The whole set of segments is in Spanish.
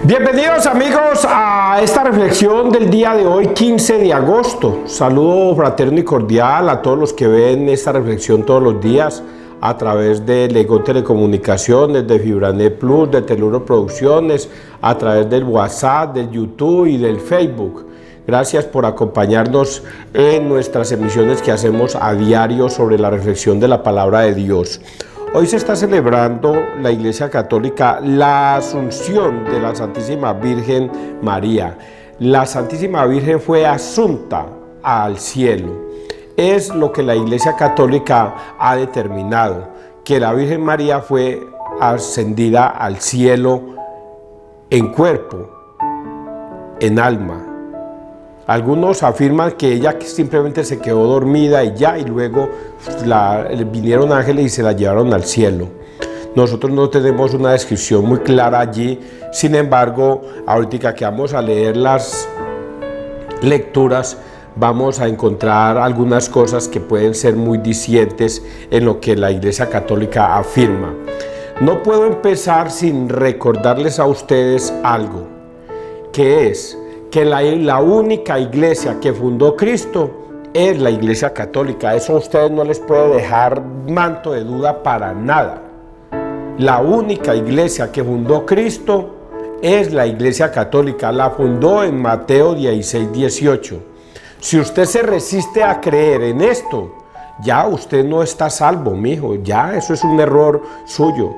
Bienvenidos amigos a esta reflexión del día de hoy, 15 de agosto. Saludo fraterno y cordial a todos los que ven esta reflexión todos los días a través de Lego Telecomunicaciones, de Fibranet Plus, de Teluro Producciones, a través del WhatsApp, del YouTube y del Facebook. Gracias por acompañarnos en nuestras emisiones que hacemos a diario sobre la reflexión de la palabra de Dios. Hoy se está celebrando la Iglesia Católica la Asunción de la Santísima Virgen María. La Santísima Virgen fue asunta al cielo. Es lo que la Iglesia Católica ha determinado, que la Virgen María fue ascendida al cielo en cuerpo, en alma. Algunos afirman que ella simplemente se quedó dormida y ya, y luego vinieron ángeles y se la llevaron al cielo. Nosotros no tenemos una descripción muy clara allí, sin embargo, ahorita que vamos a leer las lecturas, vamos a encontrar algunas cosas que pueden ser muy discientes en lo que la Iglesia Católica afirma. No puedo empezar sin recordarles a ustedes algo, que es que la única iglesia que fundó Cristo es la Iglesia Católica. Eso a ustedes no les puede dejar manto de duda para nada. La única iglesia que fundó Cristo es la Iglesia Católica. La fundó en Mateo 16, 18. Si usted se resiste a creer en esto, ya usted no está salvo, mijo. Ya eso es un error suyo.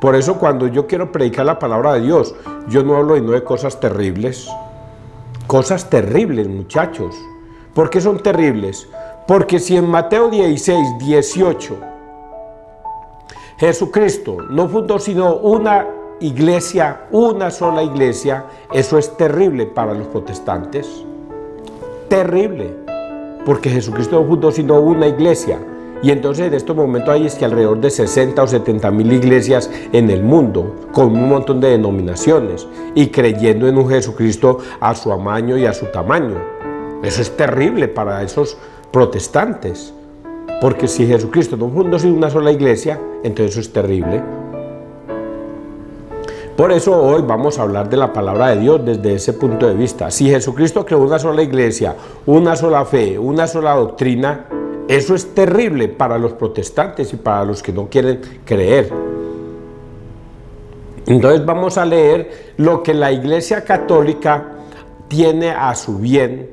Por eso cuando yo quiero predicar la palabra de Dios, yo no hablo de cosas terribles. Cosas terribles, muchachos. ¿Por qué son terribles? Porque si en Mateo 16, 18 Jesucristo no fundó sino una iglesia, una sola iglesia, eso es terrible para los protestantes. Terrible. Porque Jesucristo no fundó sino una iglesia. Y entonces en estos momentos hay alrededor de 60 o 70 mil iglesias en el mundo, con un montón de denominaciones, y creyendo en un Jesucristo a su amaño y a su tamaño. Eso es terrible para esos protestantes, porque si Jesucristo no fundó sino una sola iglesia, entonces eso es terrible. Por eso hoy vamos a hablar de la palabra de Dios desde ese punto de vista. Si Jesucristo creó una sola iglesia, una sola fe, una sola doctrina, eso es terrible para los protestantes y para los que no quieren creer. Entonces vamos a leer lo que la Iglesia Católica tiene a su bien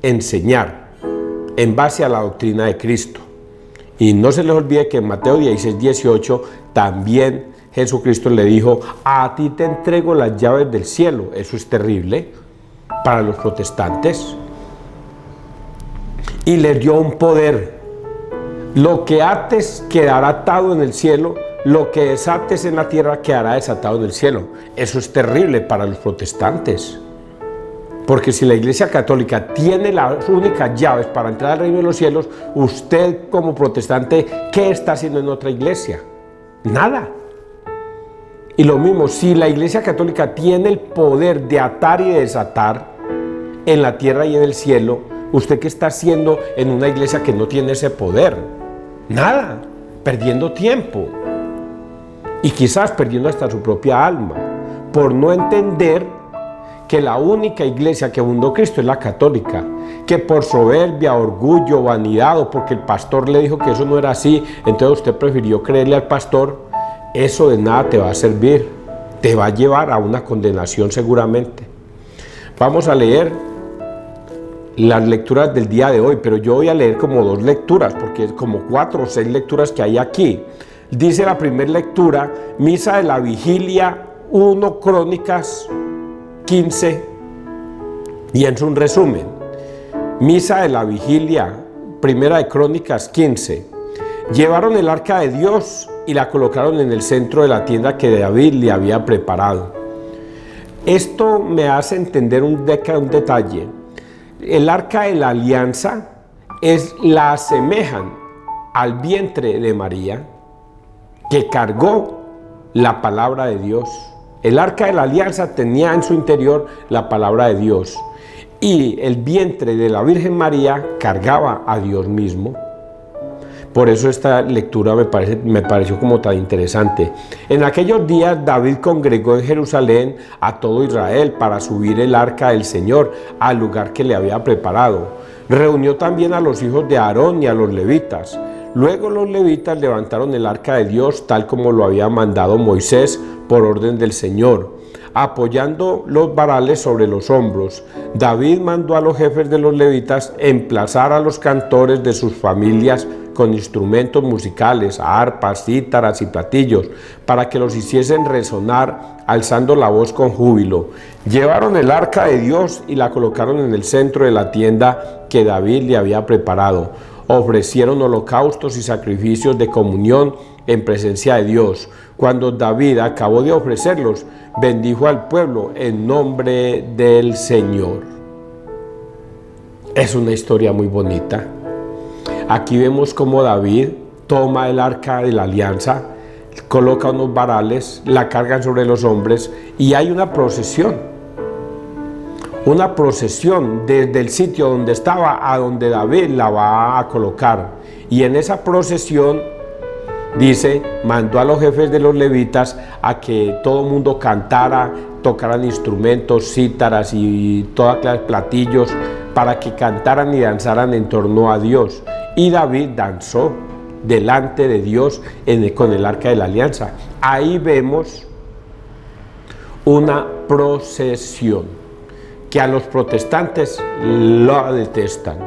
enseñar en base a la doctrina de Cristo. Y no se les olvide que en Mateo 16, 18 también Jesucristo le dijo: a ti te entrego las llaves del cielo. Eso es terrible para los protestantes. Y les dio un poder. Lo que ates quedará atado en el cielo, lo que desates en la tierra quedará desatado en el cielo. Eso es terrible para los protestantes. Porque si la Iglesia Católica tiene las únicas llaves para entrar al reino de los cielos, usted como protestante, ¿qué está haciendo en otra iglesia? Nada. Y lo mismo, si la Iglesia Católica tiene el poder de atar y desatar en la tierra y en el cielo, ¿usted qué está haciendo en una iglesia que no tiene ese poder? Nada, perdiendo tiempo. Y quizás perdiendo hasta su propia alma, por no entender que la única iglesia que fundó Cristo es la católica, que por soberbia, orgullo, vanidad, o porque el pastor le dijo que eso no era así, entonces usted prefirió creerle al pastor, eso de nada te va a servir, te va a llevar a una condenación seguramente. Vamos a leer las lecturas del día de hoy, pero yo voy a leer como dos lecturas, porque es como 4 o 6 lecturas que hay aquí. Dice la primera lectura, Misa de la Vigilia 1 Crónicas 15, y en un resumen, Misa de la Vigilia, primera de Crónicas 15. Llevaron el arca de Dios y la colocaron en el centro de la tienda que David le había preparado. Esto me hace entender un detalle. El arca de la alianza la asemejan al vientre de María, que cargó la palabra de Dios. El arca de la alianza tenía en su interior la palabra de Dios, y el vientre de la Virgen María cargaba a Dios mismo. Por eso esta lectura me pareció como tan interesante. En aquellos días David congregó en Jerusalén a todo Israel para subir el arca del Señor al lugar que le había preparado. Reunió también a los hijos de Aarón y a los levitas. Luego los levitas levantaron el arca de Dios tal como lo había mandado Moisés por orden del Señor, apoyando los varales sobre los hombros. David mandó a los jefes de los levitas emplazar a los cantores de sus familias con instrumentos musicales, arpas, cítaras y platillos, para que los hiciesen resonar, alzando la voz con júbilo. Llevaron el arca de Dios y la colocaron en el centro de la tienda que David le había preparado. Ofrecieron holocaustos y sacrificios de comunión en presencia de Dios. Cuando David acabó de ofrecerlos, bendijo al pueblo en nombre del Señor. Es una historia muy bonita. Aquí vemos cómo David toma el arca de la alianza, coloca unos varales, la cargan sobre los hombres y hay una procesión. Una procesión desde el sitio donde estaba a donde David la va a colocar. Y en esa procesión, dice, mandó a los jefes de los levitas a que todo el mundo cantara, tocaran instrumentos, cítaras y toda clase de platillos para que cantaran y danzaran en torno a Dios. Y David danzó delante de Dios con el arca de la alianza. Ahí vemos una procesión que a los protestantes la detestan.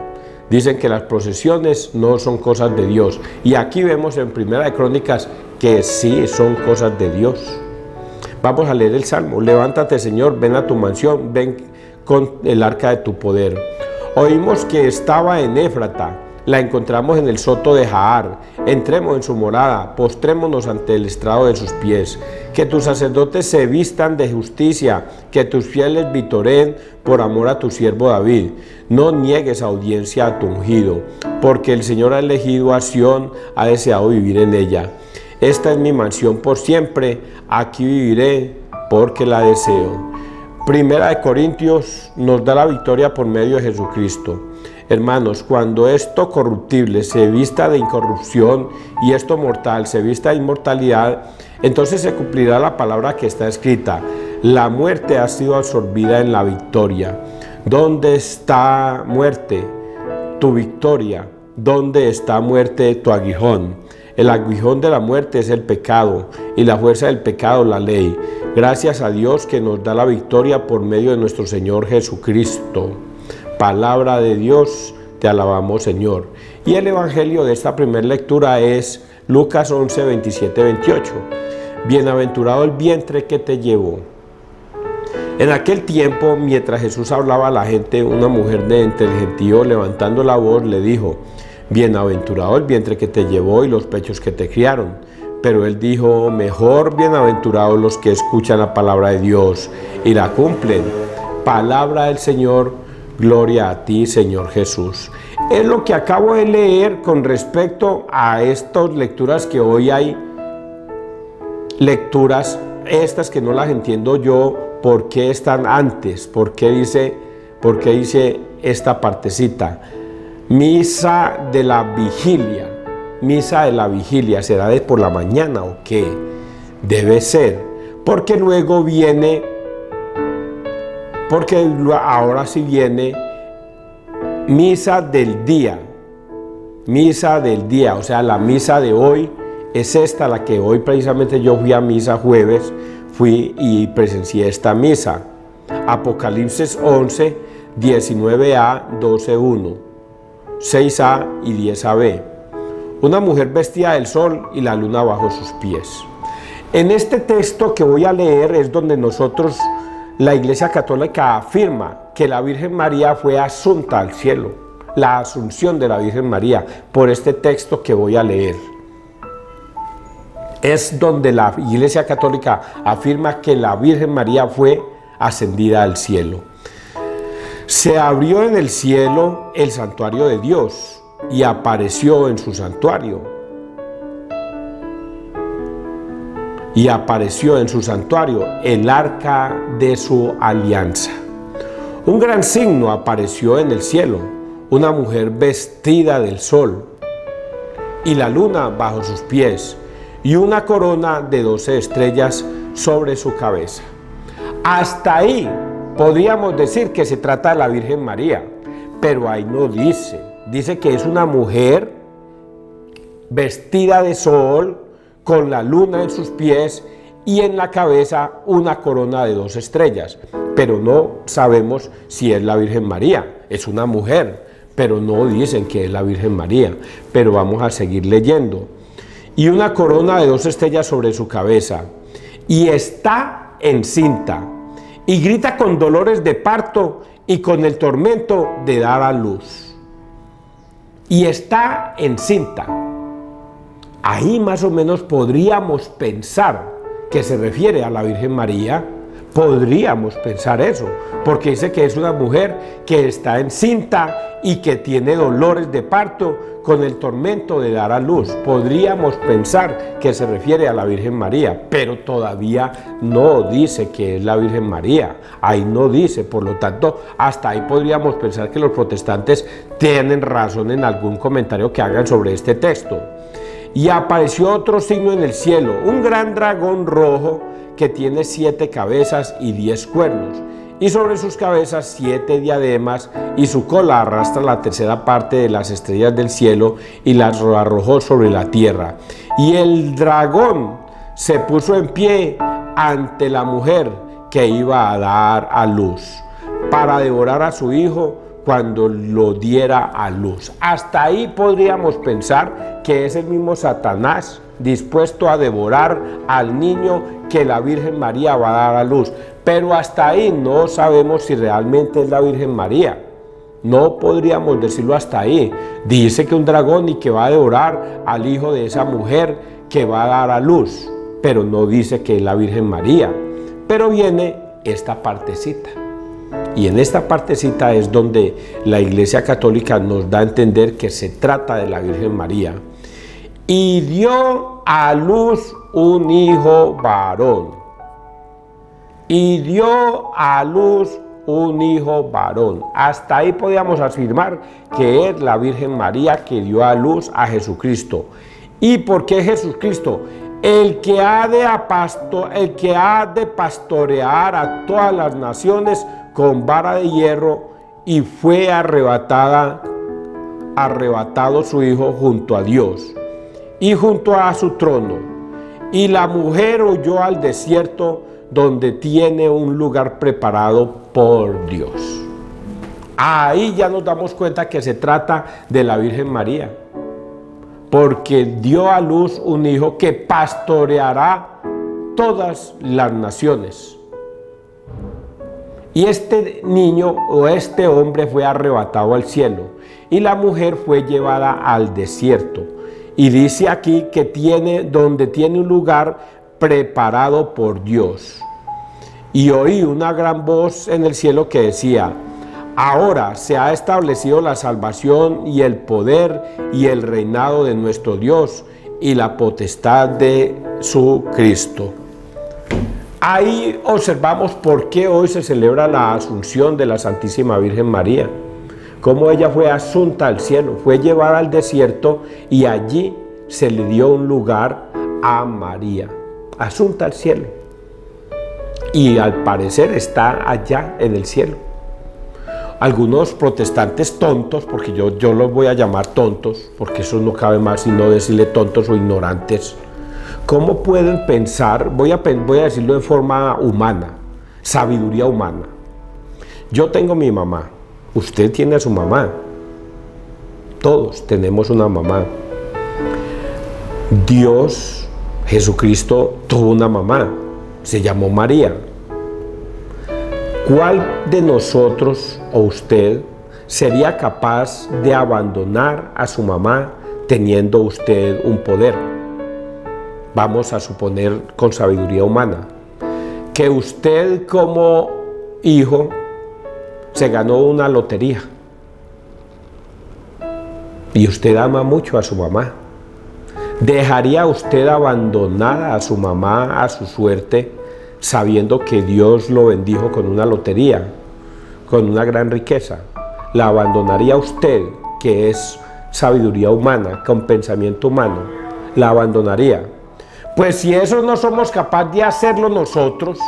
Dicen que las procesiones no son cosas de Dios. Y aquí vemos en Primera de Crónicas que sí son cosas de Dios. Vamos a leer el Salmo. Levántate, Señor, ven a tu mansión, ven con el arca de tu poder. Oímos que estaba en Éfrata, la encontramos en el soto de Jaar. Entremos en su morada, postrémonos ante el estrado de sus pies. Que tus sacerdotes se vistan de justicia, que tus fieles vitoreen por amor a tu siervo David. No niegues audiencia a tu ungido, porque el Señor ha elegido a Sión, ha deseado vivir en ella. Esta es mi mansión por siempre, aquí viviré porque la deseo. Primera de Corintios nos da la victoria por medio de Jesucristo. Hermanos, cuando esto corruptible se vista de incorrupción y esto mortal se vista de inmortalidad, entonces se cumplirá la palabra que está escrita: la muerte ha sido absorbida en la victoria. ¿Dónde está, muerte, tu victoria? ¿Dónde está, muerte, tu aguijón? El aguijón de la muerte es el pecado y la fuerza del pecado la ley. Gracias a Dios que nos da la victoria por medio de nuestro Señor Jesucristo. Palabra de Dios, te alabamos, Señor. Y el evangelio de esta primera lectura es Lucas 11, 27, 28. Bienaventurado el vientre que te llevó. En aquel tiempo, mientras Jesús hablaba a la gente, una mujer de entre el gentío, levantando la voz, le dijo: bienaventurado el vientre que te llevó y los pechos que te criaron. Pero él dijo: mejor bienaventurados los que escuchan la palabra de Dios y la cumplen. Palabra del Señor. Gloria a ti, Señor Jesús. Es lo que acabo de leer con respecto a estas lecturas que hoy hay. Lecturas, estas que no las entiendo yo, ¿por qué están antes? ¿Por qué dice esta partecita? Misa de la vigilia. Misa de la vigilia, ¿será de por la mañana o qué? Debe ser, porque luego viene... Porque ahora sí viene misa del día, o sea, la misa de hoy es esta, la que hoy precisamente yo fui a misa jueves, fui y presencié esta misa. Apocalipsis 11, 19a, 12.1, 6a y 10ab. Una mujer vestida del sol y la luna bajo sus pies. En este texto que voy a leer es donde nosotros... La Iglesia Católica afirma que la Virgen María fue asunta al cielo, la asunción de la Virgen María, por este texto que voy a leer. Es donde la Iglesia Católica afirma que la Virgen María fue ascendida al cielo. Se abrió en el cielo el santuario de Dios y apareció en su santuario. Y apareció en su santuario el arca de su alianza. Un gran signo apareció en el cielo, una mujer vestida del sol y la luna bajo sus pies, y una corona de 12 estrellas sobre su cabeza. Hasta ahí podríamos decir que se trata de la Virgen María, pero ahí no dice. Dice que es una mujer vestida de sol, con la luna en sus pies y en la cabeza una corona de 2 estrellas. Pero no sabemos si es la Virgen María. Es una mujer, pero no dicen que es la Virgen María. Pero vamos a seguir leyendo. Y una corona de 2 estrellas sobre su cabeza. Y está encinta. Y grita con dolores de parto y con el tormento de dar a luz. Y está encinta. Ahí más o menos podríamos pensar que se refiere a la Virgen María. Podríamos pensar eso, porque dice que es una mujer que está encinta y que tiene dolores de parto con el tormento de dar a luz. Podríamos pensar que se refiere a la Virgen María, pero todavía no dice que es la Virgen María. Ahí no dice, por lo tanto, hasta ahí podríamos pensar que los protestantes tienen razón en algún comentario que hagan sobre este texto. Y apareció otro signo en el cielo, un gran dragón rojo que tiene 7 cabezas y 10 cuernos, y sobre sus cabezas 7 diademas, y su cola arrastra la tercera parte de las estrellas del cielo y las arrojó sobre la tierra. Y el dragón se puso en pie ante la mujer que iba a dar a luz, para devorar a su hijo cuando lo diera a luz. Hasta ahí podríamos pensar que es el mismo Satanás dispuesto a devorar al niño que la Virgen María va a dar a luz. Pero hasta ahí no sabemos si realmente es la Virgen María. No podríamos decirlo hasta ahí. Dice que un dragón y que va a devorar al hijo de esa mujer que va a dar a luz, pero no dice que es la Virgen María. Pero viene esta partecita. Y en esta partecita es donde la Iglesia Católica nos da a entender que se trata de la Virgen María. Y dio a luz un hijo varón. Y dio a luz un hijo varón. Hasta ahí podíamos afirmar que es la Virgen María que dio a luz a Jesucristo. ¿Y por qué Jesucristo? El que ha de pastorear a todas las naciones con vara de hierro, y fue arrebatado su hijo junto a Dios y junto a su trono. Y la mujer huyó al desierto, donde tiene un lugar preparado por Dios. Ahí ya nos damos cuenta que se trata de la Virgen María, porque dio a luz un hijo que pastoreará todas las naciones. Y este niño o este hombre fue arrebatado al cielo, y la mujer fue llevada al desierto. Y dice aquí que donde tiene un lugar preparado por Dios. Y oí una gran voz en el cielo que decía: ahora se ha establecido la salvación y el poder y el reinado de nuestro Dios y la potestad de su Cristo. Ahí observamos por qué hoy se celebra la Asunción de la Santísima Virgen María. Cómo ella fue asunta al cielo, fue llevada al desierto y allí se le dio un lugar a María, asunta al cielo. Y al parecer está allá en el cielo. Algunos protestantes tontos, porque yo los voy a llamar tontos, porque eso no cabe más sino decirle tontos o ignorantes. ¿Cómo pueden pensar? Voy a decirlo en forma humana, sabiduría humana. Yo tengo mi mamá, usted tiene a su mamá, todos tenemos una mamá. Dios, Jesucristo, tuvo una mamá, se llamó María. ¿Cuál de nosotros o usted sería capaz de abandonar a su mamá teniendo usted un poder? Vamos a suponer con sabiduría humana que usted como hijo se ganó una lotería y usted ama mucho a su mamá. ¿Dejaría usted abandonada a su mamá a su suerte, sabiendo que Dios lo bendijo con una lotería, con una gran riqueza? ¿La abandonaría usted, que es sabiduría humana, con pensamiento humano, la abandonaría. Pues si eso no somos capaces de hacerlo nosotros,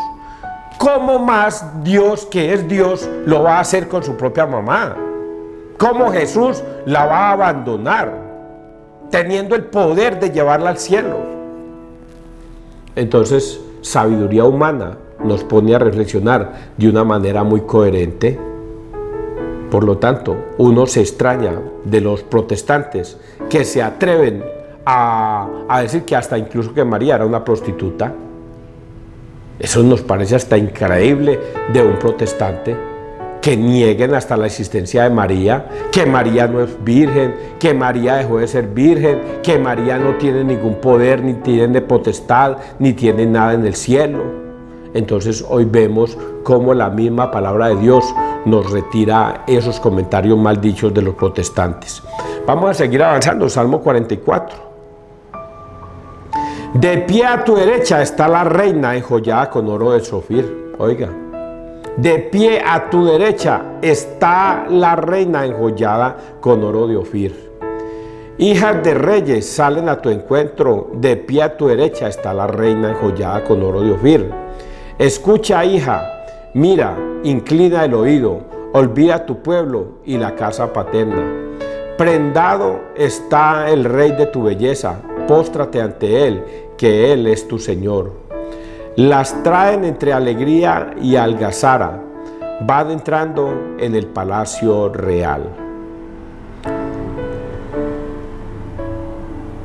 ¿cómo más Dios, que es Dios, lo va a hacer con su propia mamá? ¿Cómo Jesús la va a abandonar, teniendo el poder de llevarla al cielo? Entonces, sabiduría humana nos pone a reflexionar de una manera muy coherente. Por lo tanto, uno se extraña de los protestantes que se atreven a decir que hasta incluso que María era una prostituta. Eso nos parece hasta increíble de un protestante, que nieguen hasta la existencia de María, que María no es virgen, que María dejó de ser virgen, que María no tiene ningún poder, ni tiene potestad, ni tiene nada en el cielo. Entonces hoy vemos cómo la misma palabra de Dios nos retira esos comentarios mal dichos de los protestantes. Vamos a seguir avanzando, Salmo 44. De pie a tu derecha está la reina enjollada con oro de Ofir. Oiga, de pie a tu derecha está la reina enjollada con oro de Ofir. Hijas de reyes salen a tu encuentro, de pie a tu derecha está la reina enjollada con oro de Ofir. Escucha, hija, mira, inclina el oído, olvida tu pueblo y la casa paterna. Prendado está el rey de tu belleza, póstrate ante él, que él es tu Señor. Las traen entre alegría y algazara, van entrando en el palacio real.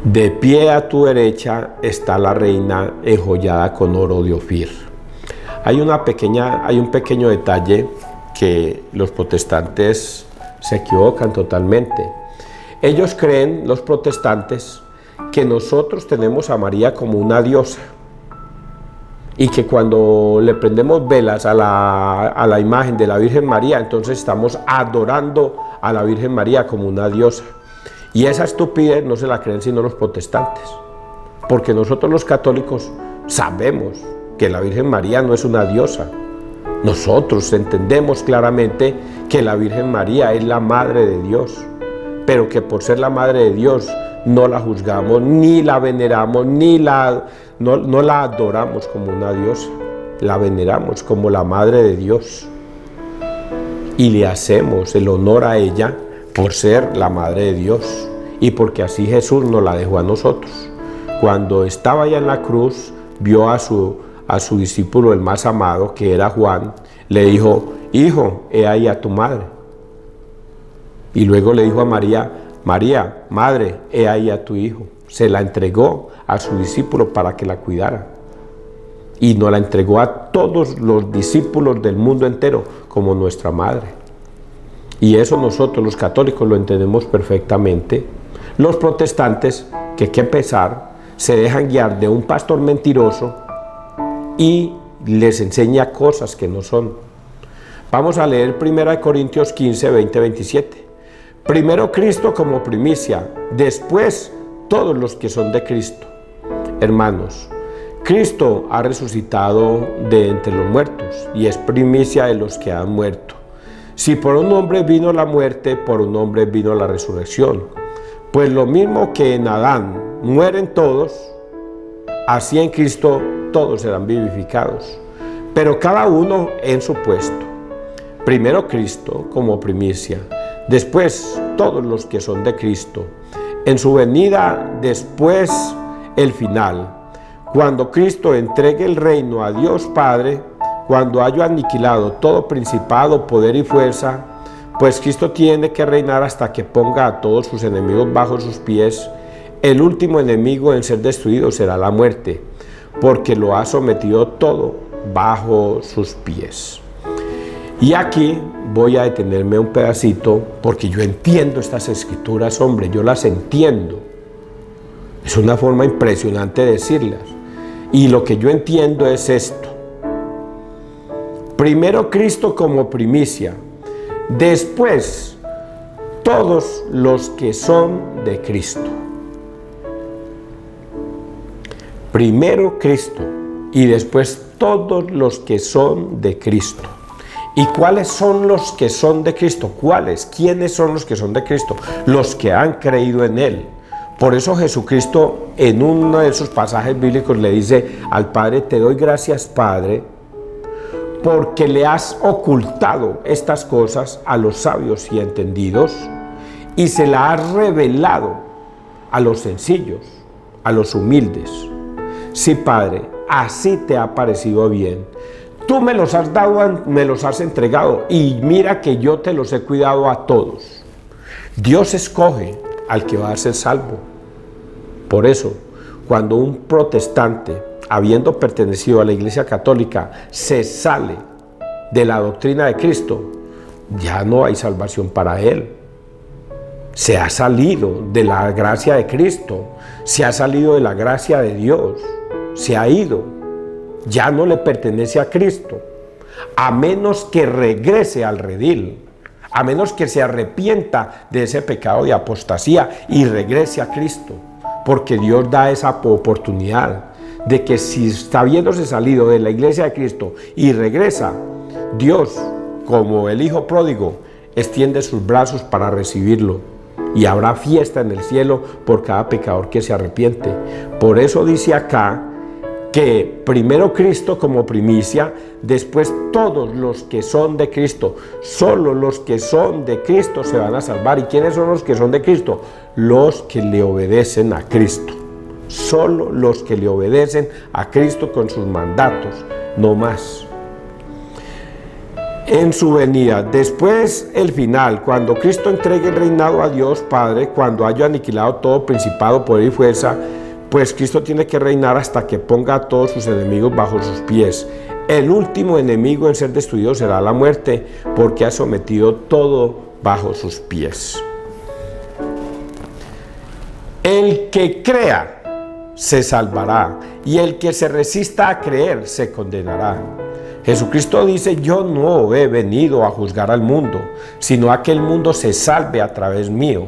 De pie a tu derecha está la reina enjollada con oro de Ofir. Hay un pequeño detalle que los protestantes se equivocan totalmente. Ellos creen, los protestantes, que nosotros tenemos a María como una diosa y que cuando le prendemos velas a la imagen de la Virgen María, entonces estamos adorando a la Virgen María como una diosa. Y esa estupidez no se la creen sino los protestantes, porque nosotros los católicos sabemos que la Virgen María no es una diosa. Nosotros entendemos claramente que la Virgen María es la Madre de Dios, pero que por ser la Madre de Dios no la juzgamos, ni la veneramos, no la adoramos como una diosa, la veneramos como la Madre de Dios y le hacemos el honor a ella por ser la Madre de Dios y porque así Jesús nos la dejó a nosotros. Cuando estaba allá en la cruz, vio a su discípulo el más amado, que era Juan, le dijo: hijo, he ahí a tu madre. Y luego le dijo a María: María, madre, he ahí a tu hijo. Se la entregó a su discípulo para que la cuidara. Y nos la entregó a todos los discípulos del mundo entero como nuestra madre. Y eso nosotros los católicos lo entendemos perfectamente. Los protestantes, que qué pesar, se dejan guiar de un pastor mentiroso y les enseña cosas que no son. Vamos a leer 1 Corintios 15, 20, 27. Primero Cristo como primicia, después todos los que son de Cristo. Hermanos, Cristo ha resucitado de entre los muertos y es primicia de los que han muerto. Si por un hombre vino la muerte, por un hombre vino la resurrección. Pues lo mismo que en Adán mueren todos, así en Cristo todos serán vivificados, pero cada uno en su puesto. Primero Cristo como primicia, después todos los que son de Cristo. En su venida, después el final. Cuando Cristo entregue el reino a Dios Padre, cuando haya aniquilado todo principado, poder y fuerza, pues Cristo tiene que reinar hasta que ponga a todos sus enemigos bajo sus pies. El último enemigo en ser destruido será la muerte, porque lo ha sometido todo bajo sus pies. Y aquí voy a detenerme un pedacito, porque yo entiendo estas escrituras, hombre, yo las entiendo. Es una forma impresionante de decirlas. Y lo que yo entiendo es esto. Primero Cristo como primicia, después todos los que son de Cristo. Primero Cristo y después todos los que son de Cristo. ¿Y cuáles son los que son de Cristo? ¿Cuáles? ¿Quiénes son los que son de Cristo? Los que han creído en Él. Por eso Jesucristo en uno de esos pasajes bíblicos le dice al Padre: te doy gracias, Padre, porque le has ocultado estas cosas a los sabios y entendidos y se las has revelado a los sencillos, a los humildes. Sí, Padre, así te ha parecido bien. Tú me los has dado, me los has entregado, y mira que yo te los he cuidado a todos. Dios escoge al que va a ser salvo. Por eso, cuando un protestante, habiendo pertenecido a la Iglesia Católica, se sale de la doctrina de Cristo, ya no hay salvación para él. Se ha salido de la gracia de Cristo, se ha salido de la gracia de Dios, se ha ido. Ya no le pertenece a Cristo, a menos que regrese al redil, a menos que se arrepienta de ese pecado de apostasía y regrese a Cristo, porque Dios da esa oportunidad de que si está habiéndose salido de la iglesia de Cristo y regresa, Dios, como el hijo pródigo, extiende sus brazos para recibirlo, y habrá fiesta en el cielo por cada pecador que se arrepiente. Por eso dice acá que primero Cristo como primicia, después todos los que son de Cristo. Solo los que son de Cristo se van a salvar. ¿Y quiénes son los que son de Cristo? Los que le obedecen a Cristo. Solo los que le obedecen a Cristo con sus mandatos, no más. En su venida, después el final, cuando Cristo entregue el reinado a Dios Padre, cuando haya aniquilado todo principado, poder y fuerza, pues Cristo tiene que reinar hasta que ponga a todos sus enemigos bajo sus pies. El último enemigo en ser destruido será la muerte, porque ha sometido todo bajo sus pies. El que crea se salvará, y el que se resista a creer se condenará. Jesucristo dice: yo no he venido a juzgar al mundo, sino a que el mundo se salve a través mío.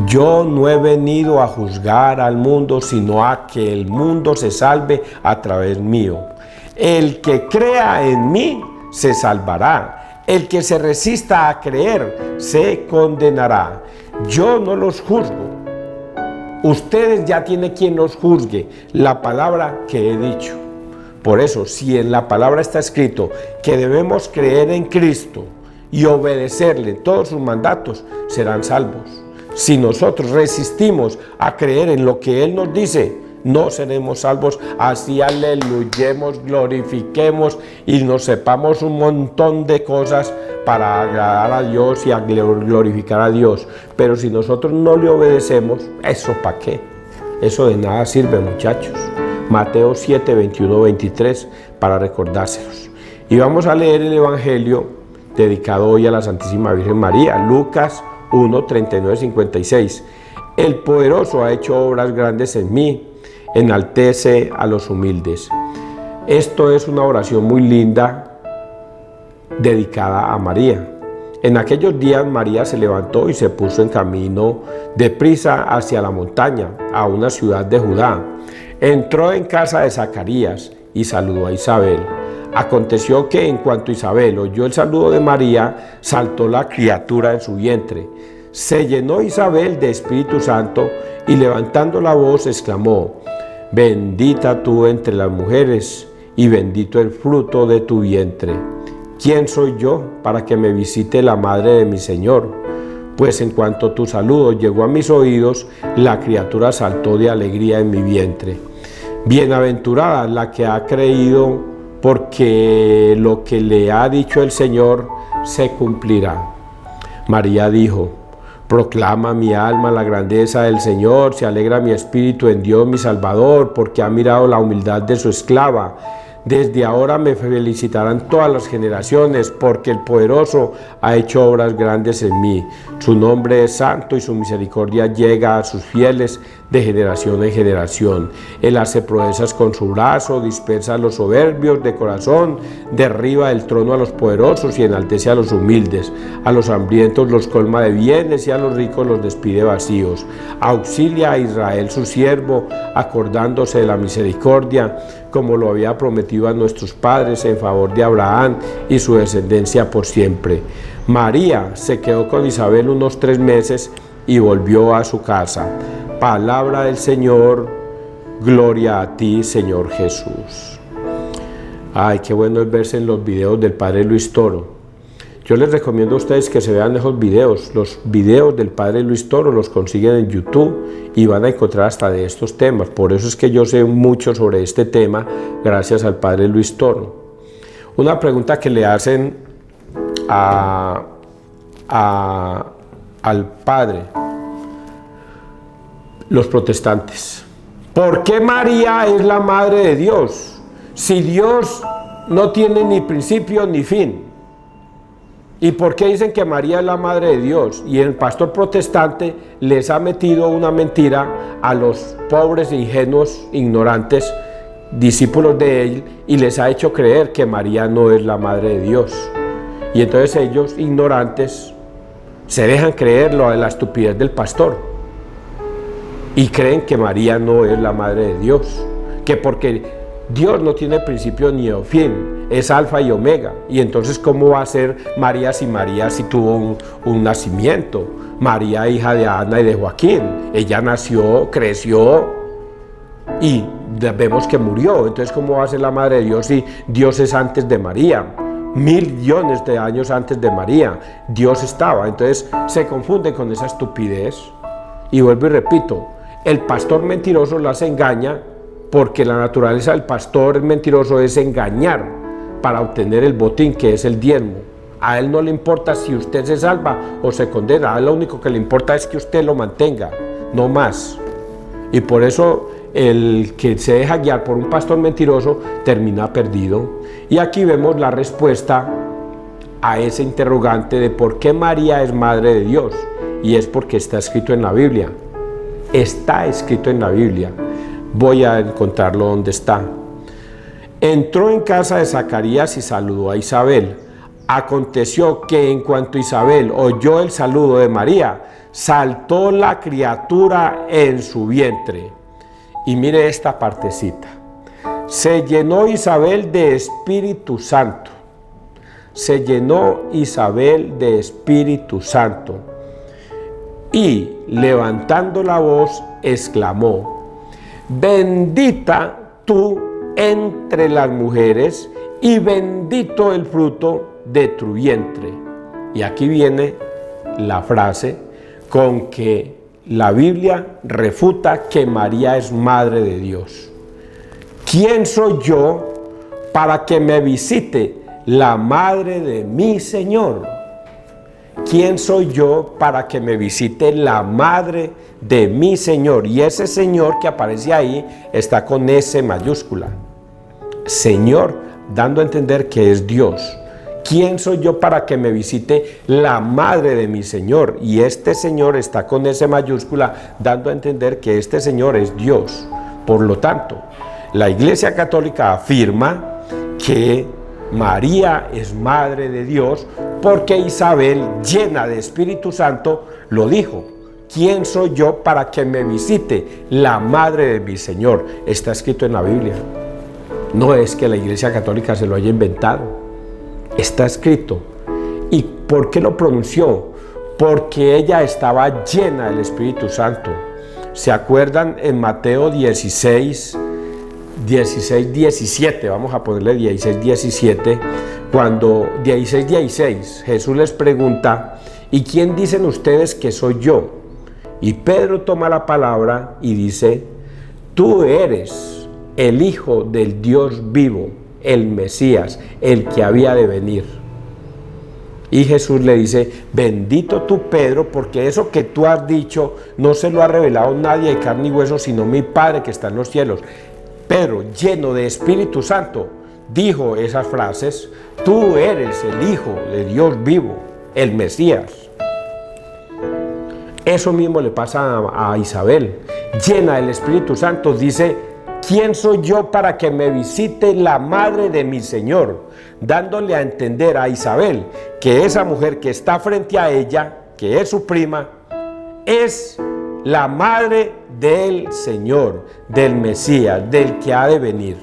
Yo no he venido a juzgar al mundo, sino a que el mundo se salve a través mío. El que crea en mí se salvará. El que se resista a creer se condenará. Yo no los juzgo. Ustedes ya tienen quien los juzgue la palabra que he dicho. Por eso, si en la palabra está escrito que debemos creer en Cristo y obedecerle todos sus mandatos, serán salvos. Si nosotros resistimos a creer en lo que Él nos dice, no seremos salvos. Así aleluyemos, glorifiquemos y nos sepamos un montón de cosas para agradar a Dios y a glorificar a Dios. Pero si nosotros no le obedecemos, ¿eso para qué? Eso de nada sirve, muchachos. Mateo 7, 21, 23, para recordárselos. Y vamos a leer el Evangelio dedicado hoy a la Santísima Virgen María, Lucas 1, 39, 56. El poderoso ha hecho obras grandes en mí, enaltece a los humildes. Esto es una oración muy linda dedicada a María. En aquellos días María se levantó y se puso en camino deprisa hacia la montaña, a una ciudad de Judá. Entró en casa de Zacarías y saludó a Isabel. Aconteció que en cuanto Isabel oyó el saludo de María, saltó la criatura en su vientre. Se llenó Isabel de Espíritu Santo y levantando la voz exclamó: bendita tú entre las mujeres y bendito el fruto de tu vientre. ¿Quién soy yo para que me visite la madre de mi Señor? Pues en cuanto tu saludo llegó a mis oídos, la criatura saltó de alegría en mi vientre. Bienaventurada la que ha creído, porque lo que le ha dicho el Señor se cumplirá. María dijo: proclama mi alma la grandeza del Señor, se alegra mi espíritu en Dios mi Salvador, porque ha mirado la humildad de su esclava. Desde ahora me felicitarán todas las generaciones, porque el poderoso ha hecho obras grandes en mí. Su nombre es santo y su misericordia llega a sus fieles de generación en generación. Él hace proezas con su brazo, dispersa a los soberbios de corazón, derriba del trono a los poderosos y enaltece a los humildes. A los hambrientos los colma de bienes y a los ricos los despide vacíos. Auxilia a Israel su siervo, acordándose de la misericordia, como lo había prometido a nuestros padres en favor de Abraham y su descendencia por siempre. María se quedó con Isabel unos 3 meses y volvió a su casa. Palabra del Señor, gloria a ti, Señor Jesús. Ay, qué bueno es verse en los videos del Padre Luis Toro. Yo les recomiendo a ustedes que se vean esos videos. Los videos del Padre Luis Toro los consiguen en YouTube y van a encontrar hasta de estos temas. Por eso es que yo sé mucho sobre este tema gracias al Padre Luis Toro. Una pregunta que le hacen al Padre los protestantes: ¿por qué María es la Madre de Dios si Dios no tiene ni principio ni fin? ¿Y por qué dicen que María es la Madre de Dios? Y el pastor protestante les ha metido una mentira a los pobres, ingenuos, ignorantes, discípulos de él, y les ha hecho creer que María no es la Madre de Dios. Y entonces ellos, ignorantes, se dejan creer lo de la estupidez del pastor y creen que María no es la Madre de Dios, que porque Dios no tiene principio ni fin, es alfa y omega. Y entonces, ¿cómo va a ser María si tuvo un nacimiento? María, hija de Ana y de Joaquín, ella nació, creció y vemos que murió. Entonces, ¿cómo va a ser la Madre de Dios si Dios es antes de María? 1.000 millones de años antes de María, Dios estaba. Entonces, se confunden con esa estupidez. Y vuelvo y repito, el pastor mentiroso las engaña, porque la naturaleza del pastor mentiroso es engañar para obtener el botín, que es el diezmo. A él no le importa si usted se salva o se condena, a él lo único que le importa es que usted lo mantenga, no más. Y por eso el que se deja guiar por un pastor mentiroso termina perdido. Y aquí vemos la respuesta a ese interrogante de por qué María es Madre de Dios. Y es porque está escrito en la Biblia. Está escrito en la Biblia. Voy a encontrarlo donde está. Entró en casa de Zacarías y saludó a Isabel. Aconteció que en cuanto Isabel oyó el saludo de María, saltó la criatura en su vientre. Y mire esta partecita. Se llenó Isabel de Espíritu Santo. Se llenó Isabel de Espíritu Santo. Y levantando la voz, exclamó: bendita tú entre las mujeres y bendito el fruto de tu vientre. Y aquí viene la frase con que la Biblia refuta que María es Madre de Dios. ¿Quién soy yo para que me visite la Madre de mi Señor? ¿Quién soy yo para que me visite la Madre de mi Señor? Y ese Señor que aparece ahí está con S mayúscula. Señor, dando a entender que es Dios. ¿Quién soy yo para que me visite la Madre de mi Señor? Y este Señor está con S mayúscula, dando a entender que este Señor es Dios. Por lo tanto, la Iglesia Católica afirma que María es Madre de Dios porque Isabel, llena de Espíritu Santo, lo dijo. ¿Quién soy yo para que me visite la Madre de mi Señor? Está escrito en la Biblia. No es que la Iglesia Católica se lo haya inventado. Está escrito. ¿Y por qué lo pronunció? Porque ella estaba llena del Espíritu Santo. ¿Se acuerdan en Mateo 17, vamos a ponerle 17, cuando 16, Jesús les pregunta: ¿y quién dicen ustedes que soy yo? Y Pedro toma la palabra y dice: tú eres el Hijo del Dios vivo, el Mesías, el que había de venir. Y Jesús le dice: bendito tú, Pedro, porque eso que tú has dicho no se lo ha revelado nadie de carne y hueso, sino mi Padre que está en los cielos. Pedro, lleno de Espíritu Santo, dijo esas frases: tú eres el Hijo de Dios vivo, el Mesías. Eso mismo le pasa a Isabel, llena del Espíritu Santo, dice: ¿quién soy yo para que me visite la Madre de mi Señor? Dándole a entender a Isabel que esa mujer que está frente a ella, que es su prima, es la Madre del Señor, del Mesías, del que ha de venir.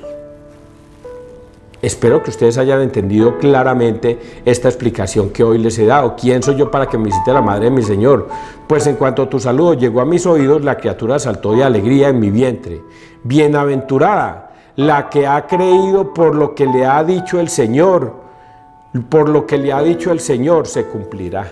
Espero que ustedes hayan entendido claramente esta explicación que hoy les he dado. ¿Quién soy yo para que me visite la madre de mi Señor? Pues en cuanto tu saludo llegó a mis oídos, la criatura saltó de alegría en mi vientre. Bienaventurada la que ha creído por lo que le ha dicho el Señor. Por lo que le ha dicho el Señor se cumplirá.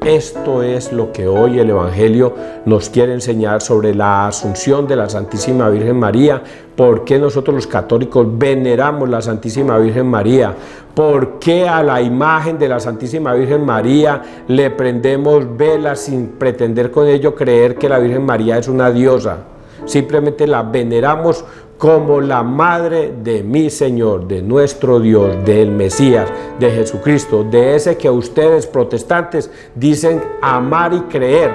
Esto es lo que hoy el Evangelio nos quiere enseñar sobre la asunción de la Santísima Virgen María. ¿Por qué nosotros los católicos veneramos la Santísima Virgen María? ¿Por qué a la imagen de la Santísima Virgen María le prendemos velas sin pretender con ello creer que la Virgen María es una diosa? Simplemente la veneramos como la madre de mi Señor, de nuestro Dios, del Mesías, de Jesucristo, de ese que ustedes protestantes dicen amar y creer,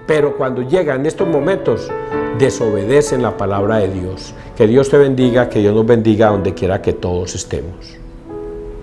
pero cuando llegan estos momentos desobedecen la palabra de Dios. Que Dios te bendiga, que Dios nos bendiga donde quiera que todos estemos.